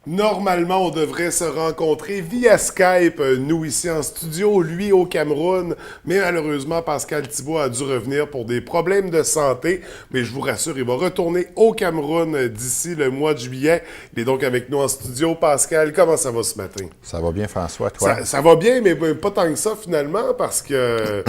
Normalement, on devrait se rencontrer via Skype, nous ici en studio, lui au Cameroun, mais malheureusement, Pascal Thibault a dû revenir pour des problèmes de santé, mais je vous rassure, il va retourner au Cameroun d'ici le mois de juillet. Il est donc avec nous en studio. Pascal, comment ça va ce matin? Ça va bien, François, toi? Ça va bien, mais pas tant que ça finalement, parce que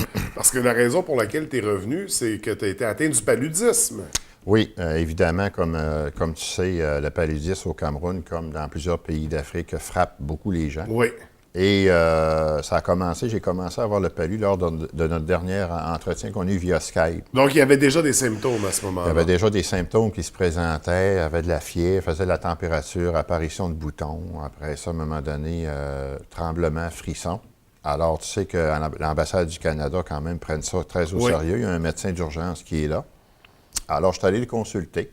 la raison pour laquelle tu es revenu, c'est que tu as été atteint du paludisme. Oui, évidemment, comme tu sais, le paludisme au Cameroun, comme dans plusieurs pays d'Afrique, frappe beaucoup les gens. Oui. Et j'ai commencé à avoir le palu lors de notre dernier entretien qu'on a eu via Skype. Donc, il y avait déjà des symptômes à ce moment-là. Il y avait déjà des symptômes qui se présentaient, il y avait de la fièvre, faisait de la température, apparition de boutons. Après ça, à un moment donné, tremblement, frisson. Alors, tu sais que l'ambassade du Canada, quand même, prenne ça très au sérieux. Il y a un médecin d'urgence qui est là. Alors, je suis allé le consulter.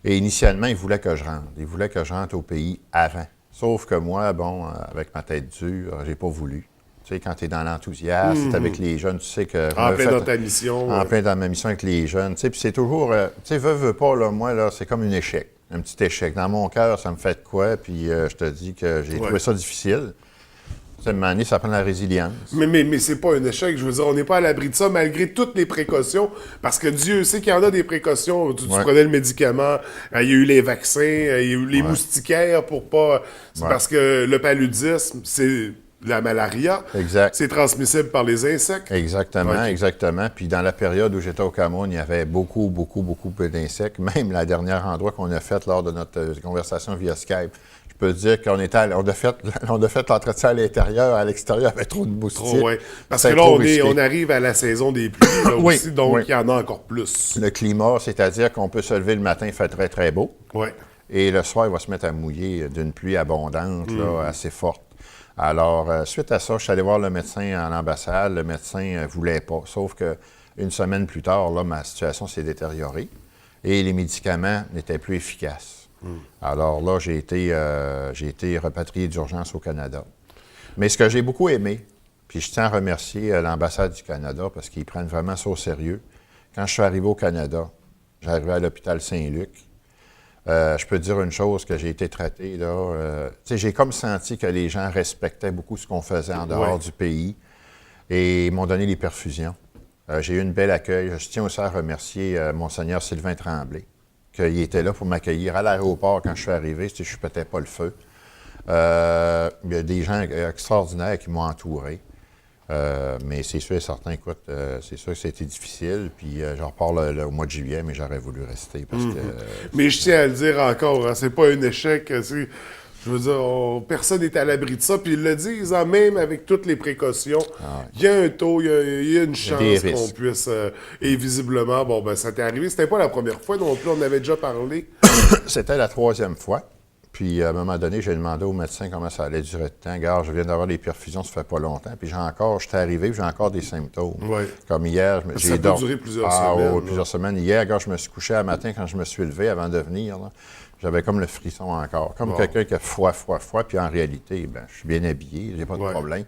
Et initialement, il voulait que je rentre. Il voulait que je rentre au pays avant. Sauf que moi, bon, avec ma tête dure, j'ai pas voulu. Tu sais, quand tu es dans l'enthousiasme, avec les jeunes, tu sais que... En plein dans ta mission. En plein dans ma mission avec les jeunes. Tu sais, puis c'est toujours... tu sais, veux pas, là, moi, là, c'est comme un échec. Un petit échec. Dans mon cœur, ça me fait de quoi? Puis je te dis que j'ai trouvé ça difficile. À un moment donné, ça prend la résilience. Mais c'est pas un échec. Je veux dire, on n'est pas à l'abri de ça, malgré toutes les précautions. Parce que Dieu sait qu'il y en a des précautions. Tu prenais le médicament, il y a eu les vaccins, il y a eu les moustiquaires pour pas... C'est parce que le paludisme, c'est la malaria. Exact. C'est transmissible par les insectes. Exactement, exactement. Puis dans la période où j'étais au Cameroun, il y avait beaucoup d'insectes. Même la dernière endroit qu'on a fait lors de notre conversation via Skype, je peux dire qu'on a fait l'entretien à l'intérieur, à l'extérieur, il y avait trop de moustiques. Trop, oui. Parce que là, on arrive à la saison des pluies là, aussi, donc il y en a encore plus. Le climat, c'est-à-dire qu'on peut se lever le matin, il fait très, très beau. Oui. Et le soir, il va se mettre à mouiller d'une pluie abondante, là, assez forte. Alors, suite à ça, je suis allé voir le médecin en ambassade. Le médecin ne voulait pas. Sauf qu'une semaine plus tard, là, ma situation s'est détériorée et les médicaments n'étaient plus efficaces. Alors là, j'ai été repatrié d'urgence au Canada. Mais ce que j'ai beaucoup aimé, puis je tiens à remercier l'ambassade du Canada parce qu'ils prennent vraiment ça au sérieux. Quand je suis arrivé au Canada, j'arrivais à l'hôpital Saint-Luc. Je peux te dire une chose, que j'ai été traité, là. Tu sais, j'ai comme senti que les gens respectaient beaucoup ce qu'on faisait en dehors du pays et ils m'ont donné les perfusions. J'ai eu un bel accueil. Je tiens aussi à remercier Monseigneur Sylvain Tremblay, qu'il était là pour m'accueillir à l'aéroport quand je suis arrivé. Je ne pétais pas le feu. Il y a des gens extraordinaires qui m'ont entouré. Mais c'est sûr et certain, écoute, c'est sûr que c'était difficile. Puis j'en reparle au mois de juillet, mais j'aurais voulu rester parce que... Mais je tiens à le dire encore, hein, c'est pas un échec. Je veux dire, personne n'est à l'abri de ça. Puis ils le disent, hein, même avec toutes les précautions, il y a un taux, il y a une chance qu'on puisse... et visiblement, bon, ben ça t'est arrivé. C'était pas la première fois non plus, on avait déjà parlé. C'était la 3e fois. Puis, à un moment donné, j'ai demandé au médecin comment ça allait durer de temps. Regarde, je viens d'avoir des perfusions, ça fait pas longtemps. Puis, j'étais arrivé, j'ai encore des symptômes. Oui. Comme hier, ça peut durer plusieurs semaines. Oui, plusieurs semaines. Hier, regarde, je me suis couché à matin quand je me suis levé avant de venir. Là, j'avais comme le frisson encore. Comme quelqu'un qui a froid. Puis, en réalité, ben, je suis bien habillé, j'ai pas de problème.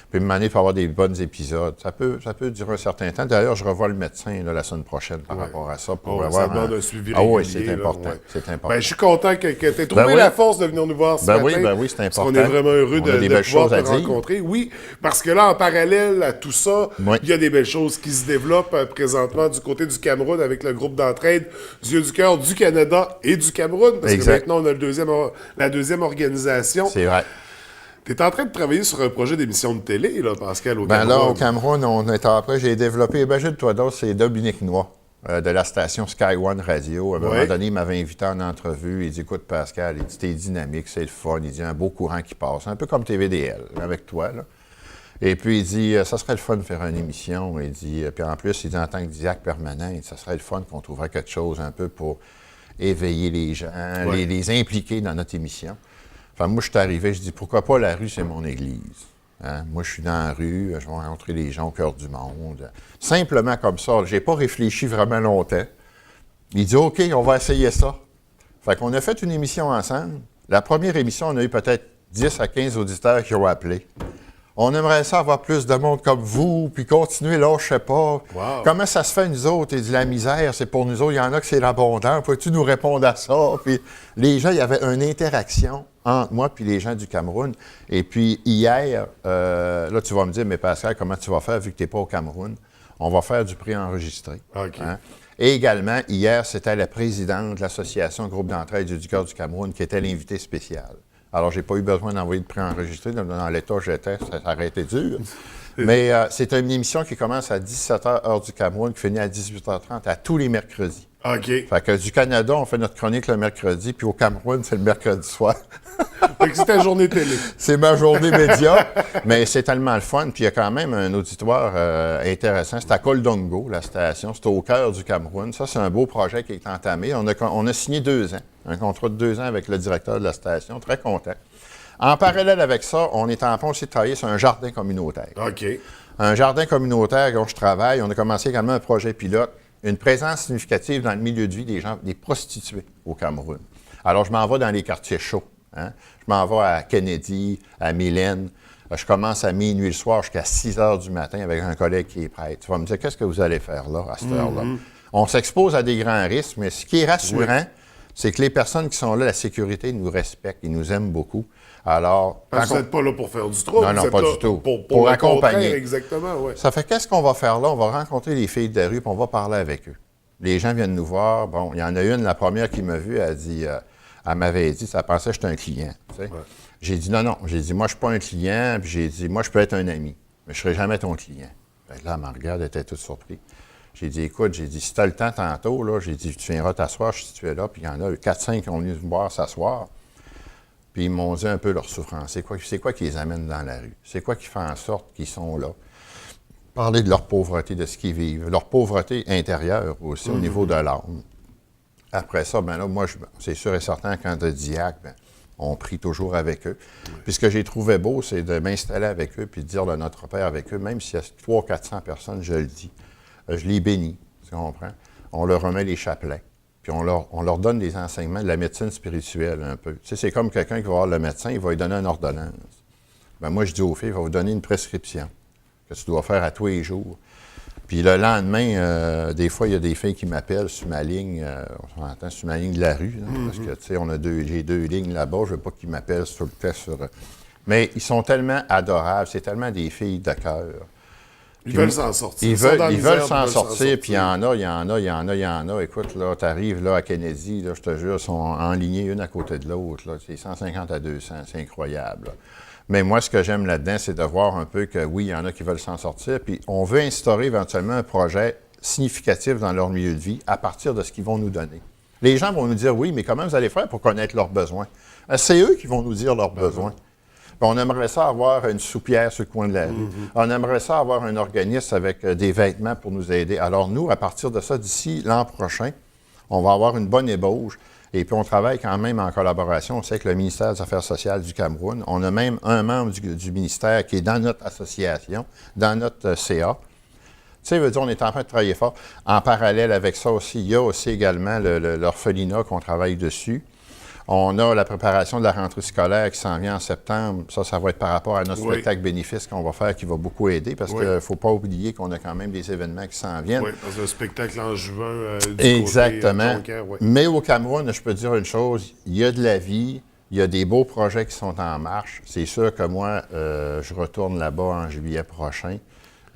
Puis, une année, il faut avoir des bons épisodes. Ça peut durer un certain temps. D'ailleurs, je revois le médecin là, la semaine prochaine par rapport à ça. Pour avoir ça demande un suivi régulier. Oui, c'est important. C'est important. Ben, je suis content que tu aies trouvé la force de venir nous voir ce matin. Oui, c'est important. On est vraiment heureux de pouvoir te rencontrer. Oui, parce que là, en parallèle à tout ça, il y a des belles choses qui se développent présentement du côté du Cameroun avec le groupe d'entraide du Yeux du cœur du Canada et du Cameroun. Parce que maintenant, on a la deuxième organisation. C'est vrai. Tu es en train de travailler sur un projet d'émission de télé, là, Pascal, au Cameroun. Cameroun. Là, au Cameroun, on est après, j'ai développé, imagine-toi d'autres, c'est Dominique Noix de la station Sky One Radio. À un moment donné, il m'avait invité en entrevue. Il dit, écoute, Pascal, il dit, t'es dynamique, c'est le fun. Il dit, un beau courant qui passe. Un peu comme TVDL, avec toi, là. Et puis, il dit, ça serait le fun de faire une émission. Il dit, puis en plus, il dit, en tant que diacre permanent, il dit, ça serait le fun qu'on trouverait quelque chose un peu pour éveiller les gens, les impliquer dans notre émission. Enfin, moi, je suis arrivé, je dis, pourquoi pas la rue, c'est mon église. Hein? Moi, je suis dans la rue, je vais rencontrer les gens au cœur du monde. Simplement comme ça, j'ai pas réfléchi vraiment longtemps. Il dit, OK, on va essayer ça. Fait qu'on a fait une émission ensemble. La première émission, on a eu peut-être 10 à 15 auditeurs qui ont appelé. On aimerait ça avoir plus de monde comme vous, puis continuer là, je sais pas. Wow. Comment ça se fait, nous autres? Il dit, la misère, c'est pour nous autres. Il y en a que c'est l'abondant. Peux-tu nous répondre à ça? Puis les gens, il y avait une interaction entre moi et les gens du Cameroun. Et puis hier, là, tu vas me dire, mais Pascal, comment tu vas faire vu que tu n'es pas au Cameroun? On va faire du préenregistré. OK. Hein? Et également, hier, c'était la présidente de l'Association Groupe d'entraide du cœur du Cameroun qui était l'invité spécial. Alors, j'ai pas eu besoin d'envoyer de préenregistré. Dans l'état où j'étais, ça aurait été dur. Mais c'est une émission qui commence à 17h, heure du Cameroun, qui finit à 18h30 à tous les mercredis. OK. Fait que du Canada, on fait notre chronique le mercredi, puis au Cameroun, c'est le mercredi soir. Fait que c'est ta journée télé. C'est ma journée média, mais c'est tellement le fun. Puis il y a quand même un auditoire intéressant. C'est à Koldongo, la station. C'est au cœur du Cameroun. Ça, c'est un beau projet qui est entamé. On a signé 2 ans, un contrat de 2 ans avec le directeur de la station. Très content. En parallèle avec ça, on est en train aussi de travailler sur un jardin communautaire. OK. Un jardin communautaire dont je travaille. On a commencé également un projet pilote, une présence significative dans le milieu de vie des gens, des prostituées au Cameroun. Alors, je m'en vais dans les quartiers chauds. Hein? Je m'en vais à Kennedy, à Mylène. Je commence à minuit le soir jusqu'à 6 heures du matin avec un collègue qui est prêtre. Tu vas me dire, qu'est-ce que vous allez faire là, à cette heure-là? On s'expose à des grands risques, mais ce qui est rassurant, c'est que les personnes qui sont là, la sécurité, nous respectent, ils nous aiment beaucoup. Alors, Parce que vous n'êtes pas là pour faire du trouble. Non, vous êtes pas là du tout. Pour accompagner. Exactement, oui. Ça fait qu'est-ce qu'on va faire là? On va rencontrer les filles de la rue puis on va parler avec eux. Les gens viennent nous voir. Bon, il y en a une, la première qui m'a vu, elle dit, elle m'avait dit, ça pensait que j'étais un client. Tu sais. Ouais. J'ai dit non. J'ai dit, moi, je ne suis pas un client. Puis j'ai dit, moi, je peux être un ami, mais je ne serai jamais ton client. Fait que là, elle me regarde, elle était toute surprise. J'ai dit, écoute, si tu as le temps tantôt, là, j'ai dit, tu viendras t'asseoir si tu es là. Puis il y en a 4-5 qui ont venu me voir s'asseoir. Puis ils m'ont dit un peu leur souffrance. C'est quoi qui les amène dans la rue? C'est quoi qui fait en sorte qu'ils sont là? Parler de leur pauvreté, de ce qu'ils vivent. Leur pauvreté intérieure aussi, au niveau de l'âme. Après ça, ben là, moi, c'est sûr et certain, quand de diacre, ben, on prie toujours avec eux. Puis ce que j'ai trouvé beau, c'est de m'installer avec eux puis de dire le Notre Père avec eux, même s'il y a 300-400 personnes, je le dis. Je les bénis, tu comprends? On leur remet les chapelets. Puis on leur donne des enseignements de la médecine spirituelle un peu. Tu sais, c'est comme quelqu'un qui va voir le médecin, il va lui donner une ordonnance. Ben moi, je dis aux filles, il va vous donner une prescription que tu dois faire à tous les jours. Puis le lendemain, des fois, il y a des filles qui m'appellent sur ma ligne, on s'entend, sur ma ligne de la rue, là, parce que, tu sais, j'ai 2 lignes là-bas, je ne veux pas qu'ils m'appellent sur le test. Mais ils sont tellement adorables, c'est tellement des filles de cœur. Ils veulent s'en sortir. Ils veulent s'en sortir, puis il y en a. Écoute, là, tu arrives là, à Kennedy, là, je te jure, ils sont enlignés une à côté de l'autre. Là, c'est 150 à 200, c'est incroyable. Là. Mais moi, ce que j'aime là-dedans, c'est de voir un peu que, oui, il y en a qui veulent s'en sortir, puis on veut instaurer éventuellement un projet significatif dans leur milieu de vie à partir de ce qu'ils vont nous donner. Les gens vont nous dire, oui, mais comment vous allez faire pour connaître leurs besoins? C'est eux qui vont nous dire leurs besoins. On aimerait ça avoir une soupière sur le coin de la rue. On aimerait ça avoir un organisme avec des vêtements pour nous aider. Alors nous, à partir de ça, d'ici l'an prochain, on va avoir une bonne ébauche. Et puis on travaille quand même en collaboration aussi avec le ministère des Affaires sociales du Cameroun. On a même un membre du ministère qui est dans notre association, dans notre CA. Tu sais, veut dire, on est en train de travailler fort. En parallèle avec ça aussi, il y a aussi également l'orphelinat qu'on travaille dessus. On a la préparation de la rentrée scolaire qui s'en vient en septembre. Ça va être par rapport à notre spectacle bénéfice qu'on va faire qui va beaucoup aider parce qu'il ne faut pas oublier qu'on a quand même des événements qui s'en viennent. Oui, parce que le spectacle en juin exactement. Côté Tonkin, Mais au Cameroun, je peux dire une chose, il y a de la vie, il y a des beaux projets qui sont en marche. C'est sûr que moi, je retourne là-bas en juillet prochain.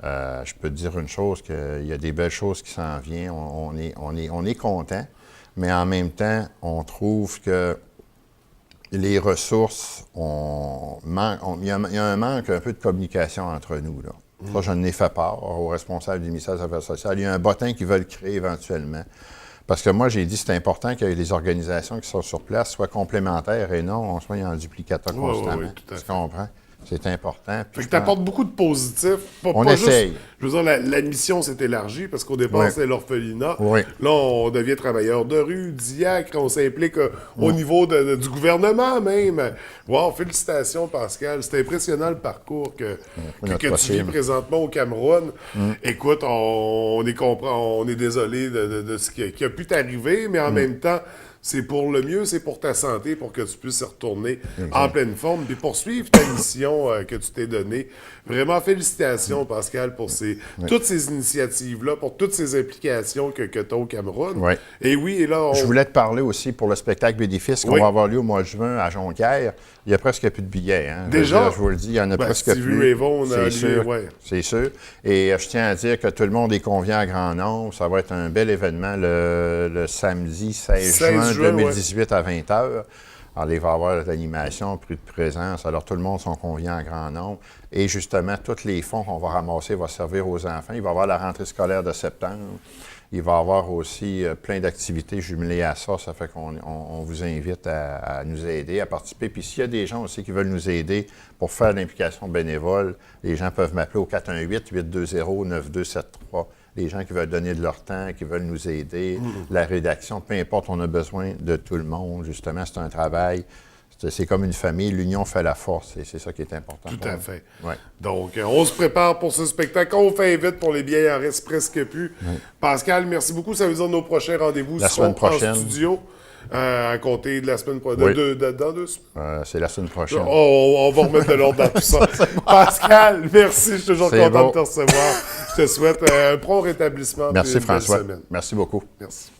Je peux te dire une chose, qu'il y a des belles choses qui s'en viennent. On est content. Mais en même temps, on trouve que les ressources, il y a un manque un peu de communication entre nous. Là. Ça, j'en ai fait part aux responsables du ministère des Affaires sociales. Il y a un bottin qu'ils veulent créer éventuellement. Parce que moi, j'ai dit que c'est important que les organisations qui sont sur place soient complémentaires et non on soit en duplicateur constamment. Oui, tout à fait. Tu comprends? C'est important. Fait que tu apportes beaucoup de positifs. On essaye. Juste, je veux dire, la mission s'est élargie parce qu'au départ, c'était l'orphelinat. Oui. Là, on devient travailleur de rue, diacre, on s'implique au niveau du gouvernement même. Wow, félicitations, Pascal. C'est impressionnant le parcours que tu vis présentement au Cameroun. Écoute, on est désolé de ce qui a pu t'arriver, mais en même temps, c'est pour le mieux, c'est pour ta santé, pour que tu puisses y retourner en pleine forme, puis poursuivre ta mission que tu t'es donnée. Vraiment, félicitations, Pascal, pour toutes ces initiatives-là, pour toutes ces implications que tu as au Cameroun. Oui. Et oui, et là, Je voulais te parler aussi pour le spectacle bénéfice qu'on va avoir lieu au mois de juin à Jonquière. Il n'y a presque plus de billets. Hein. Déjà? Je vous le dis, il y en a presque Stevie plus. Ray Vaughan a C'est sûr, ouais. c'est sûr. Et je tiens à dire que tout le monde est convié en grand nombre. Ça va être un bel événement le samedi 16 juin 2018 à 20h. Alors, il va y avoir de l'animation, plus de présence. Alors, tout le monde sont conviés en grand nombre. Et justement, tous les fonds qu'on va ramasser vont servir aux enfants. Il va y avoir la rentrée scolaire de septembre. Il va y avoir aussi plein d'activités jumelées à ça. Ça fait qu'on vous invite à nous aider, à participer. Puis s'il y a des gens aussi qui veulent nous aider pour faire l'implication bénévole, les gens peuvent m'appeler au 418-820-9273. Les gens qui veulent donner de leur temps, qui veulent nous aider, la rédaction, peu importe, on a besoin de tout le monde. Justement, c'est un travail. C'est comme une famille, l'union fait la force, et c'est ça qui est important. Tout à fait. Ouais. Donc, on se prépare pour ce spectacle. On fait vite pour les billets, il en reste presque plus. Pascal, merci beaucoup. Ça veut dire nos prochains rendez-vous seront en studio à compter de la semaine prochaine. Dans 2 semaines. C'est la semaine prochaine. On va remettre de l'ordre dans tout ça. Pascal, merci. Je suis toujours content de te recevoir. Je te souhaite un prompt rétablissement. Merci, François. Merci beaucoup. Merci.